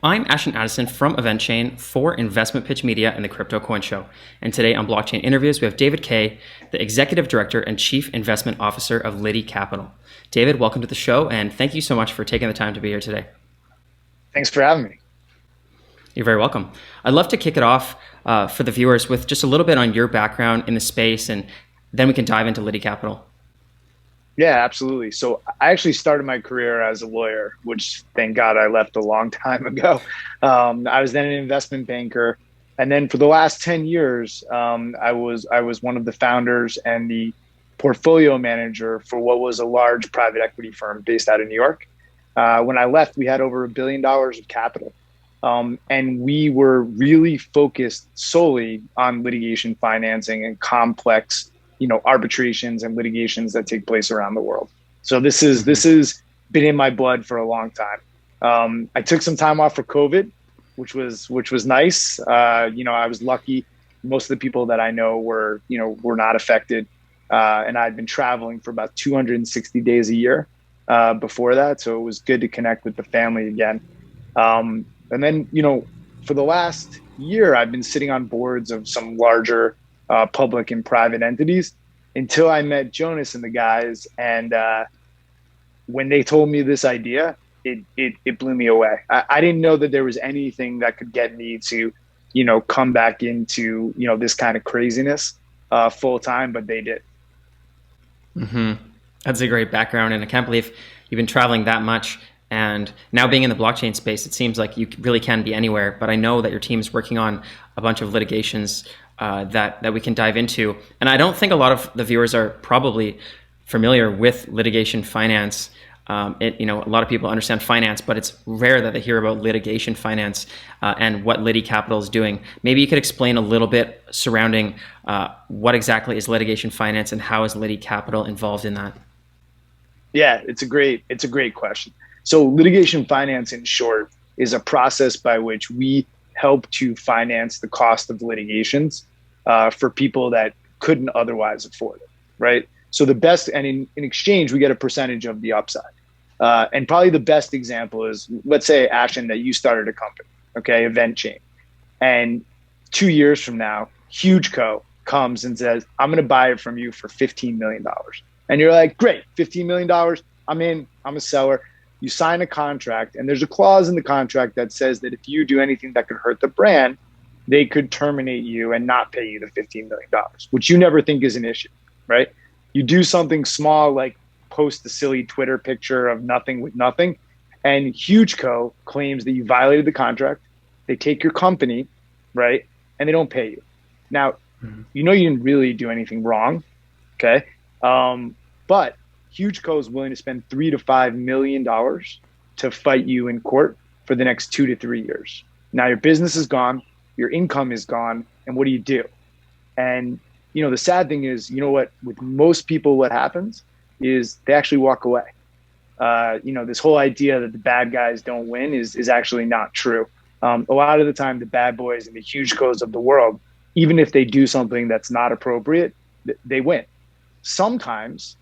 I'm Ashton Addison from EventChain for InvestmentPitch Media and the Crypto Coin Show. And today on Blockchain Interviews, we have David Kay, the Executive Director and Chief Investment Officer of Liti Capital. David, welcome to the show, and thank you so much for taking the time to be here today. Thanks for having me. You're very welcome. I'd love to kick it off for the viewers with just a little bit on your background in the space, and then we can dive into Liti Capital. Yeah, absolutely. So I actually started my career as a lawyer, which thank God I left a long time ago. I was then an investment banker. And then for the last 10 years, I was one of the founders and the portfolio manager for what was a large private equity firm based out of New York. When I left, we had over $1 billion of capital. And we were really focused solely on litigation financing and complex arbitrations and litigations that take place around the world. So this has been in my blood for a long time. I took some time off for COVID, which was nice. I was lucky. Most of the people that I know were not affected. And I'd been traveling for about 260 days a year before that. So it was good to connect with the family again. And then, for the last year, I've been sitting on boards of some larger public and private entities until I met Jonas and the guys. And when they told me this idea, it blew me away. I didn't know that there was anything that could get me to, come back into, this kind of craziness full time, but they did. Mm-hmm. That's a great background. And I can't believe you've been traveling that much. And now being in the blockchain space, it seems like you really can be anywhere. But I know that your team is working on a bunch of litigations that we can dive into. And I don't think a lot of the viewers are probably familiar with litigation finance. A lot of people understand finance, but it's rare that they hear about litigation finance and what Liti Capital is doing. Maybe you could explain a little bit surrounding what exactly is litigation finance and how is Liti Capital involved in that? Yeah, it's a great question. So litigation finance, in short, is a process by which we help to finance the cost of litigations for people that couldn't otherwise afford it, right? So in exchange, we get a percentage of the upside. And probably the best example is, let's say, Ashton, that you started a company, okay, EventChain. And 2 years from now, HugeCo comes and says, I'm going to buy it from you for $15 million. And you're like, great, $15 million, I'm in, I'm a seller. You sign a contract, and there's a clause in the contract that says that if you do anything that could hurt the brand, they could terminate you and not pay you the $15 million, which you never think is an issue, right? You do something small like post a silly Twitter picture of nothing with nothing, and HugeCo claims that you violated the contract. They take your company, right, and they don't pay you. Now, you didn't really do anything wrong, okay? But HugeCo is willing to spend $3 to $5 million to fight you in court for the next 2 to 3 years. Now your business is gone, your income is gone, and what do you do? And the sad thing is, what with most people, what happens is they actually walk away. This whole idea that the bad guys don't win is actually not true. A lot of the time, the bad boys and the HugeCos of the world, even if they do something that's not appropriate, they win. Sometimes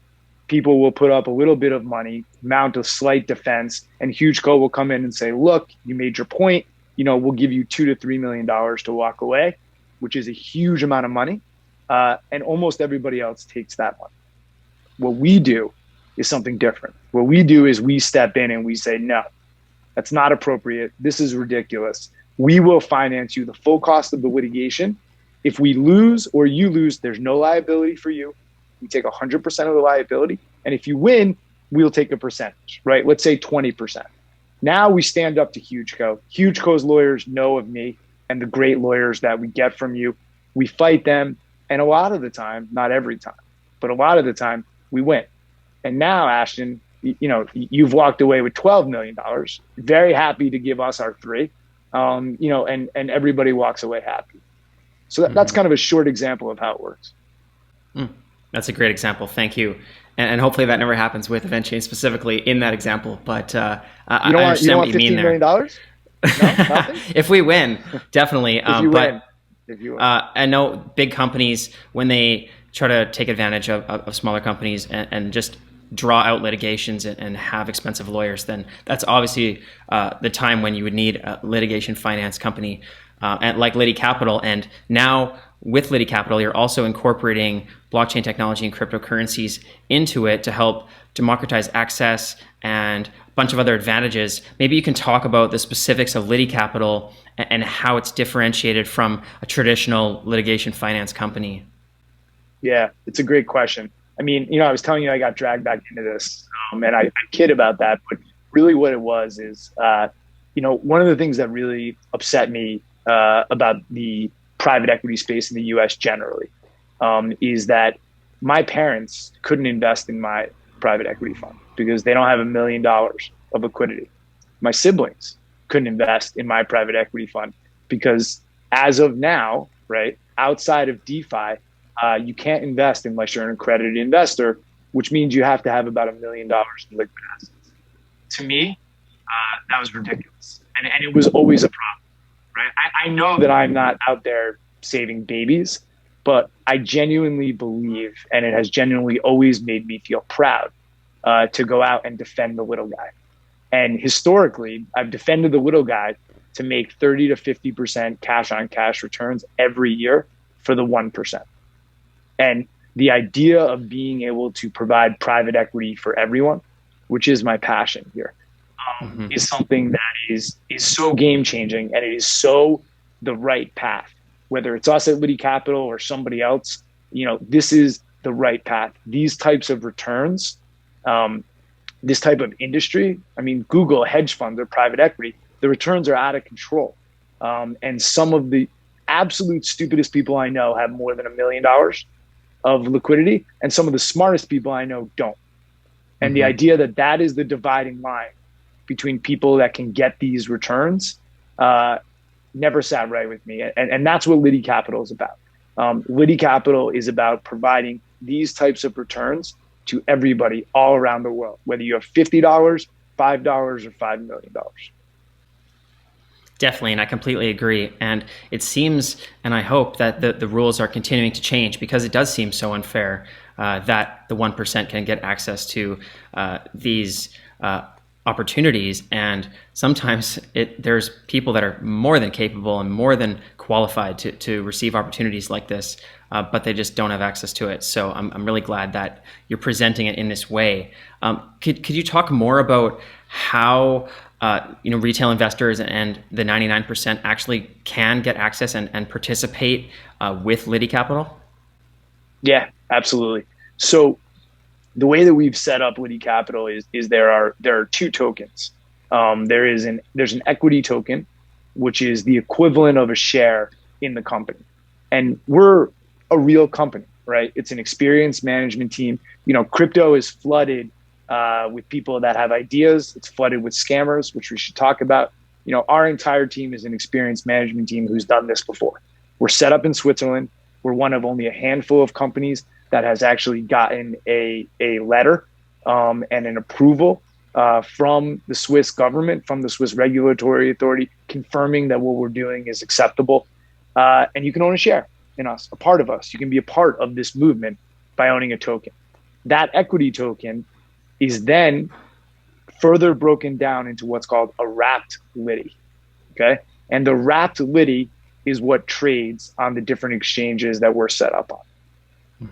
people will put up a little bit of money, mount a slight defense, and HugeCo will come in and say, look, you made your point. We'll give you $2 to $3 million to walk away, which is a huge amount of money. And almost everybody else takes that money. What we do is something different. What we do is we step in and we say, no, that's not appropriate. This is ridiculous. We will finance you the full cost of the litigation. If we lose or you lose, there's no liability for you. We take 100% of the liability. And if you win, we'll take a percentage, right? Let's say 20%. Now we stand up to HugeCo. HugeCo's lawyers know of me and the great lawyers that we get from you. We fight them. And a lot of the time, not every time, but a lot of the time, we win. And now, Ashton, you've walked away with $12 million, very happy to give us our $3, and everybody walks away happy. So that's kind of a short example of how it works. That's a great example. Thank you. And hopefully that never happens with EventChain specifically in that example. But I understand what you mean there. $15 million? No, nothing? If we win, definitely. If you win. I know big companies, when they try to take advantage of smaller companies and just draw out litigations and have expensive lawyers, then that's obviously the time when you would need a litigation finance company like Liti Capital. And now with Liti Capital, you're also incorporating blockchain technology and cryptocurrencies into it to help democratize access and a bunch of other advantages. Maybe you can talk about the specifics of Liti Capital and how it's differentiated from a traditional litigation finance company. Yeah, it's a great question. I mean, I was telling you I got dragged back into this, and I kid about that, but really what it was is, one of the things that really upset me about the private equity space in the U.S. generally is that my parents couldn't invest in my private equity fund because they don't have $1 million of liquidity. My siblings couldn't invest in my private equity fund because as of now, right, outside of DeFi, you can't invest unless you're an accredited investor, which means you have to have about $1 million in liquid assets. To me, that was ridiculous. And it was always a problem, right? I know that I'm not out there saving babies, but I genuinely believe, and it has genuinely always made me feel proud to go out and defend the little guy. And historically, I've defended the little guy to make 30 to 50% cash on cash returns every year for the 1%. And the idea of being able to provide private equity for everyone, which is my passion here, is something that is so game changing, and it is so the right path. Whether it's us at Liti Capital or somebody else, this is the right path. These types of returns, this type of industry, I mean, Google, hedge funds, or private equity, the returns are out of control. And some of the absolute stupidest people I know have more than $1 million of liquidity, and some of the smartest people I know don't. And the idea that is the dividing line between people that can get these returns never sat right with me. And that's what Liti Capital is about. Liti Capital is about providing these types of returns to everybody all around the world, whether you have $50, $5, or $5 million. Definitely, and I completely agree. And it seems, and I hope that the rules are continuing to change, because it does seem so unfair that the 1% can get access to these opportunities. And sometimes there's people that are more than capable and more than qualified to receive opportunities like this, but they just don't have access to it. So I'm really glad that you're presenting it in this way. Could you talk more about how retail investors and the 99% actually can get access and participate with Liti Capital? Yeah, absolutely. So the way that we've set up Liti Capital is there are two tokens. There's an equity token, which is the equivalent of a share in the company. And we're a real company, right? It's an experienced management team. Crypto is flooded with people that have ideas. It's flooded with scammers, which we should talk about. Our entire team is an experienced management team who's done this before. We're set up in Switzerland. We're one of only a handful of companies that has actually gotten a letter and an approval from the Swiss government, from the Swiss regulatory authority, confirming that what we're doing is acceptable. And you can own a share in us, a part of us. You can be a part of this movement by owning a token. That equity token is then further broken down into what's called a wrapped Liti. Okay. And the wrapped Liti is what trades on the different exchanges that we're set up on.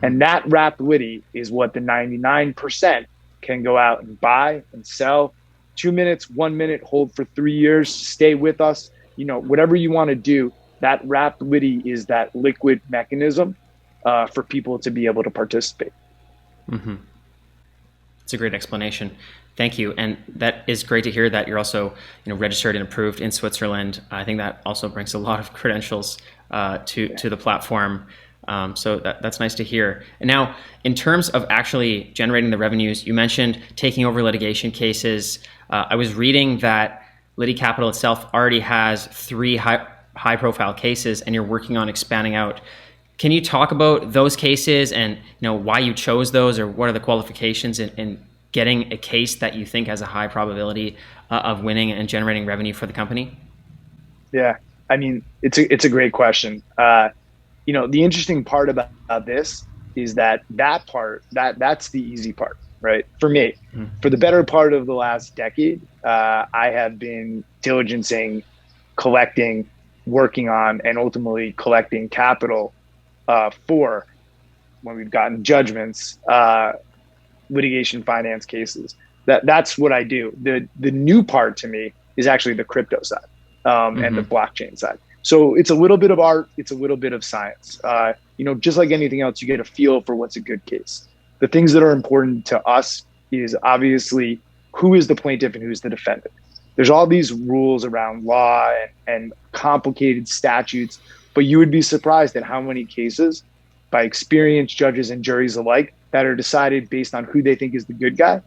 And that wrapped Liti is what the 99% can go out and buy and sell. 2 minutes, 1 minute, hold for 3 years, stay with us. Whatever you want to do, that wrapped Liti is that liquid mechanism for people to be able to participate. It's a great explanation. Thank you. And that is great to hear that you're also registered and approved in Switzerland. I think that also brings a lot of credentials to the platform. So that's nice to hear. And now, in terms of actually generating the revenues, you mentioned taking over litigation cases. I was reading that Liti Capital itself already has 3 high-profile cases, and you're working on expanding out. Can you talk about those cases and why you chose those, or what are the qualifications in getting a case that you think has a high probability of winning and generating revenue for the company? Yeah, I mean, it's a great question. The interesting part about this is that's the easy part. right? For me, for the better part of the last decade, I have been diligencing, collecting, working on, and ultimately collecting capital for, when we've gotten judgments, litigation finance cases. That's what I do. The new part to me is actually the crypto side and the blockchain side. So it's a little bit of art, it's a little bit of science. Just like anything else, you get a feel for what's a good case. The things that are important to us is obviously who is the plaintiff and who's the defendant. There's all these rules around law and complicated statutes, but you would be surprised at how many cases by experienced judges and juries alike that are decided based on who they think is the good guy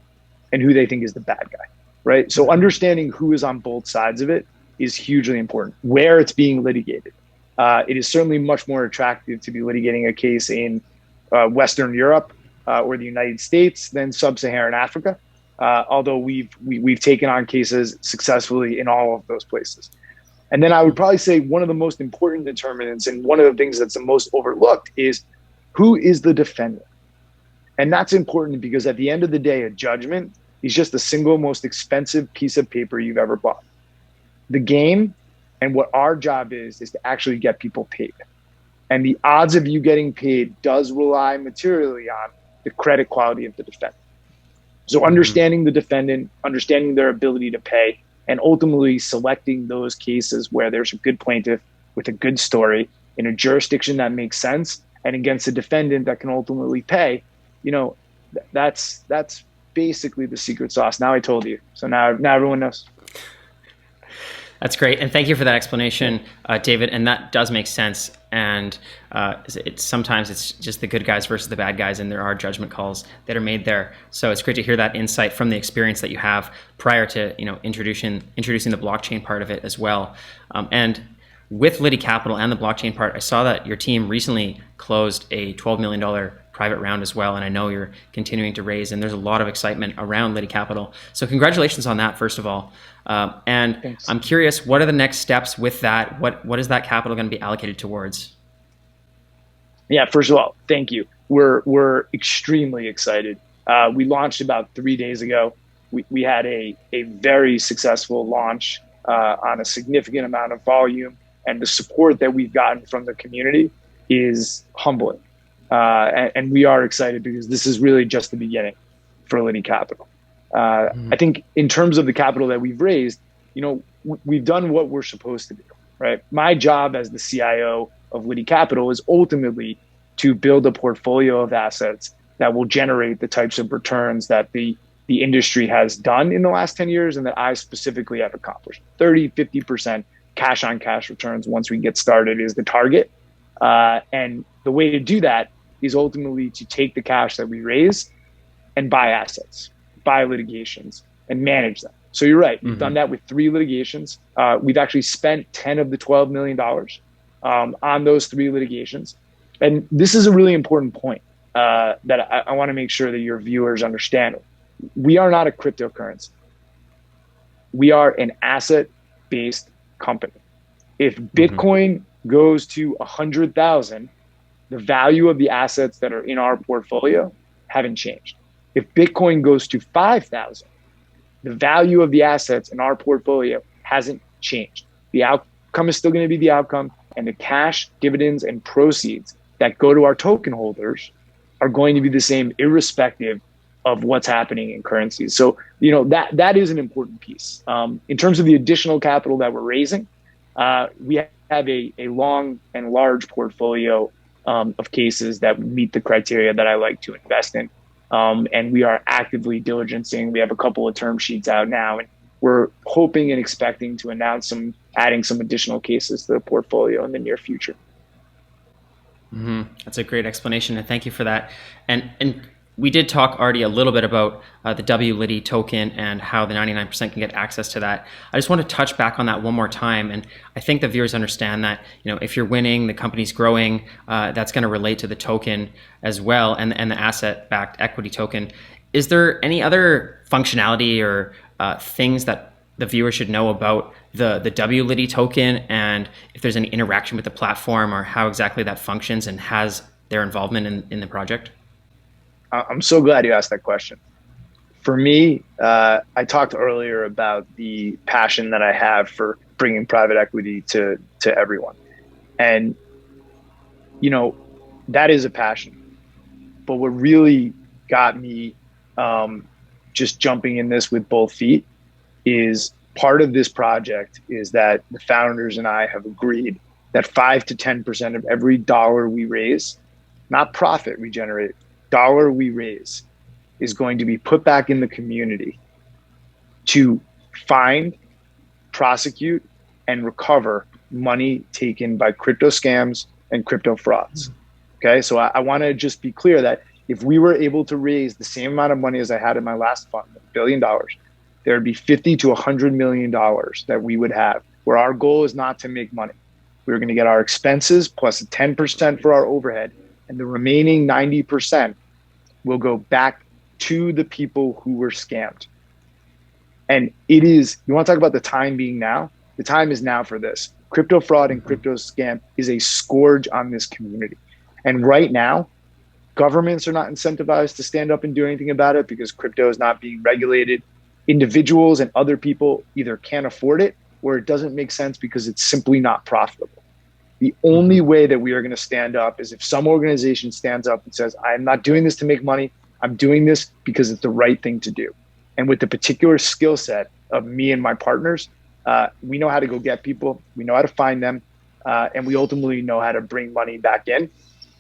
and who they think is the bad guy, right? So understanding who is on both sides of it is hugely important. Where it's being litigated. It is certainly much more attractive to be litigating a case in Western Europe or the United States than Sub-Saharan Africa, although we've taken on cases successfully in all of those places. And then I would probably say one of the most important determinants and one of the things that's the most overlooked is who is the defendant. And that's important because at the end of the day, a judgment is just the single most expensive piece of paper you've ever bought. The game and what our job is to actually get people paid. And the odds of you getting paid does rely materially on the credit quality of the defendant. So understanding the defendant, understanding their ability to pay, and ultimately selecting those cases where there's a good plaintiff with a good story in a jurisdiction that makes sense and against a defendant that can ultimately pay, that's basically the secret sauce. Now I told you. So now everyone knows. That's great. And thank you for that explanation, David. And that does make sense. And sometimes it's just the good guys versus the bad guys, and there are judgment calls that are made there. So it's great to hear that insight from the experience that you have prior to introducing the blockchain part of it as well. And with Liti Capital and the blockchain part, I saw that your team recently closed a $12 million private round as well, and I know you're continuing to raise, and there's a lot of excitement around Liti Capital. So congratulations on that, first of all. And thanks. I'm curious, what are the next steps with that? What is that capital going to be allocated towards? Yeah, first of all, thank you. We're extremely excited. We launched about 3 days ago. We had a very successful launch on a significant amount of volume, and the support that we've gotten from the community is humbling. And we are excited because this is really just the beginning for Liti Capital. I think in terms of the capital that we've raised, we've done what we're supposed to do, right? My job as the CIO of Liti Capital is ultimately to build a portfolio of assets that will generate the types of returns that the industry has done in the last 10 years and that I specifically have accomplished. 30, 50% cash on cash returns once we get started is the target. And the way to do that is ultimately to take the cash that we raise and buy assets, buy litigations, and manage them. So you're right. We've done that with 3 litigations. We've actually spent 10 of the $12 million on those 3 litigations. And this is a really important point that I want to make sure that your viewers understand. We are not a cryptocurrency. We are an asset-based company. If Bitcoin goes to 100,000, the value of the assets that are in our portfolio haven't changed. If Bitcoin goes to 5,000, the value of the assets in our portfolio hasn't changed. The outcome is still going to be the outcome, and the cash, dividends, and proceeds that go to our token holders are going to be the same irrespective of what's happening in currencies. So, that is an important piece. In terms of the additional capital that we're raising, we have a long and large portfolio of cases that meet the criteria that I like to invest in. And we are actively diligencing. We have a couple of term sheets out now, and we're hoping and expecting to announce adding some additional cases to the portfolio in the near future. That's a great explanation, and thank you for that. And we did talk already a little bit about the WLITI token and how the 99% can get access to that. I just want to touch back on that one more time. And I think the viewers understand that, if you're winning, the company's growing, that's going to relate to the token as well, and the asset-backed equity token. Is there any other functionality or things that the viewer should know about the WLITI token, and if there's any interaction with the platform or how exactly that functions and has their involvement in the project? I'm so glad you asked that question. For me, I talked earlier about the passion that I have for bringing private equity to everyone, and you know that is a passion. But what really got me just jumping in this with both feet is part of this project is that the founders and I have agreed that 5 to 10% of every dollar we raise, not profit we generate, dollar we raise, is going to be put back in the community to find, prosecute, and recover money taken by crypto scams and crypto frauds. Okay, so I want to just be clear that if we were able to raise the same amount of money as I had in my last fund, $1 billion, there would be $50 to $100 million that we would have, where our goal is not to make money. We're going to get our expenses plus 10% for our overhead, and the remaining 90% will go back to the people who were scammed. And it is, you want to talk about the time being now? The time is now for this. Crypto fraud and crypto scam is a scourge on this community. And right now, governments are not incentivized to stand up and do anything about it because crypto is not being regulated. Individuals and other people either can't afford it or it doesn't make sense because it's simply not profitable. The only way that we are going to stand up is if some organization stands up and says, I'm not doing this to make money. I'm doing this because it's the right thing to do. And with the particular skill set of me and my partners, we know how to go get people. We know how to find them. And we ultimately know how to bring money back in.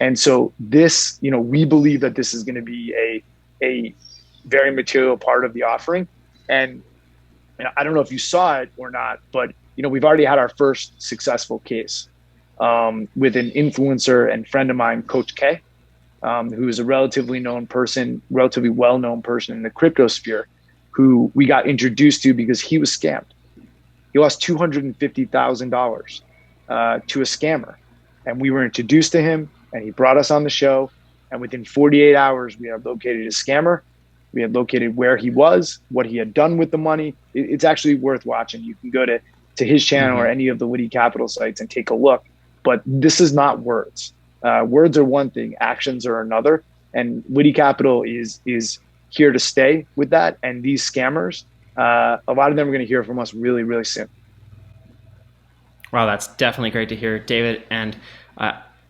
And so this, we believe that this is going to be a very material part of the offering. And I don't know if you saw it or not, but we've already had our first successful case with an influencer and friend of mine, Coach K, who is a relatively well-known person in the crypto sphere, who we got introduced to because he was scammed. He lost $250,000 to a scammer, and we were introduced to him. And he brought us on the show. And within 48 hours, we had located a scammer. We had located where he was, what he had done with the money. It's actually worth watching. You can go to his channel or any of the Liti Capital sites and take a look. But this is not words. Words are one thing, actions are another. And Liti Capital is here to stay with that. And these scammers, a lot of them are going to hear from us really, really soon. Wow, that's definitely great to hear, David. And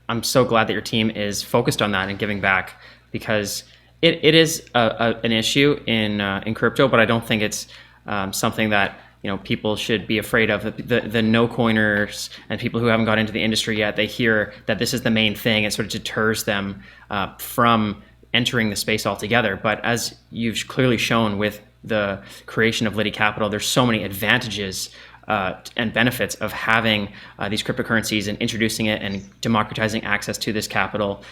I'm so glad that your team is focused on that and giving back, because it is an issue in crypto, but I don't think it's something that people should be afraid of. The no coiners and people who haven't got into the industry yet, they hear that this is the main thing. It sort of deters them from entering the space altogether. But as you've clearly shown with the creation of Liti Capital, there's so many advantages and benefits of having these cryptocurrencies and introducing it and democratizing access to this capital.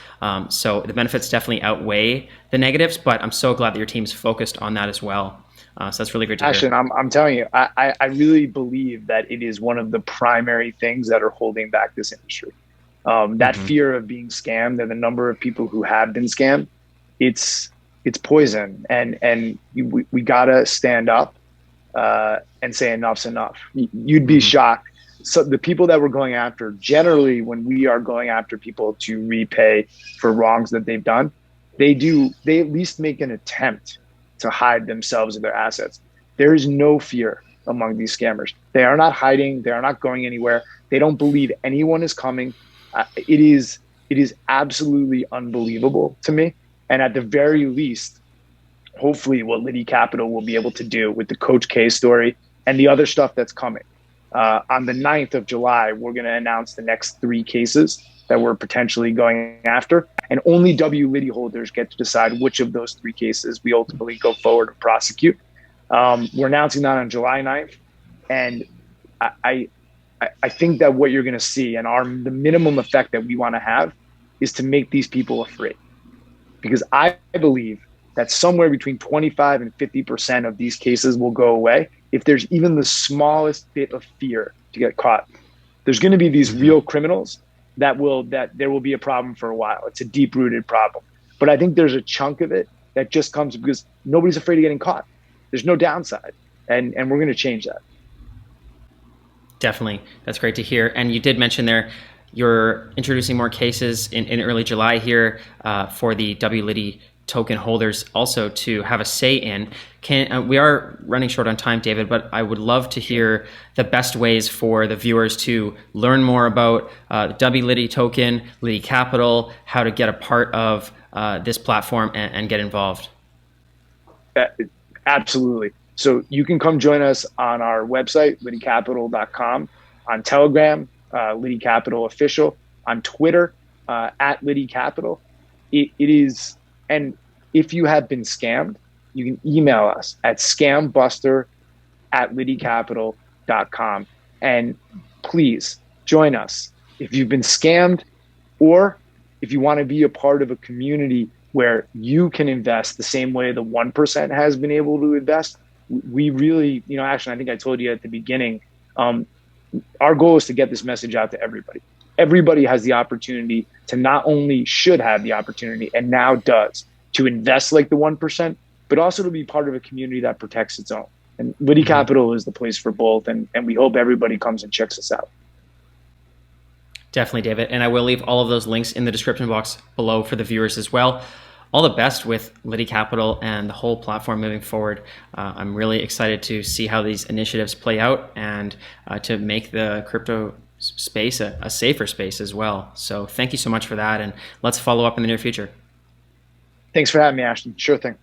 So the benefits definitely outweigh the negatives, but I'm so glad that your team's focused on that as well. So that's really great to hear. Ashton, I'm telling you, I really believe that it is one of the primary things that are holding back this industry. That fear of being scammed and the number of people who have been scammed, it's poison. And we gotta stand up and say enough's enough. You'd be shocked. So the people that we're going after, generally when we are going after people to repay for wrongs that they've done, they at least make an attempt to hide themselves and their assets. There is no fear among these scammers. They are not hiding. They are not going anywhere. They don't believe anyone is coming. It is absolutely unbelievable to me. And at the very least, hopefully what Liti Capital will be able to do with the Coach K story and the other stuff that's coming. On the 9th of July, we're going to announce the next 3 cases that we're potentially going after. And only WLITI holders get to decide which of those 3 cases we ultimately go forward and prosecute. We're announcing that on July 9th. And I think that what you're going to see and the minimum effect that we want to have is to make these people afraid. Because I believe that somewhere between 25 and 50% of these cases will go away if there's even the smallest bit of fear to get caught. There's going to be these real criminals that there will be a problem for a while. It's a deep-rooted problem. But I think there's a chunk of it that just comes because nobody's afraid of getting caught. There's no downside. And we're going to change that. Definitely. That's great to hear. And you did mention there you're introducing more cases in early July here for the WLITI token holders also to have a say in. We are running short on time, David, but I would love to hear the best ways for the viewers to learn more about the WLITI token, Liti Capital, how to get a part of this platform and get involved. Absolutely. So you can come join us on our website, liticapital.com, on Telegram, Liti Capital Official, on Twitter, at Liti Capital. It is, and if you have been scammed, you can email us at scambuster@liticapital.com. And please join us. If you've been scammed, or if you want to be a part of a community where you can invest the same way the 1% has been able to invest, we really, Ashton, I think I told you at the beginning, our goal is to get this message out to everybody. Everybody has the opportunity to, not only should have the opportunity and now does, to invest like the 1%, but also to be part of a community that protects its own. And Liti Capital is the place for both. And we hope everybody comes and checks us out. Definitely, David. And I will leave all of those links in the description box below for the viewers as well. All the best with Liti Capital and the whole platform moving forward. I'm really excited to see how these initiatives play out and to make the crypto space a safer space as well. So thank you so much for that. And let's follow up in the near future. Thanks for having me, Ashton. Sure thing.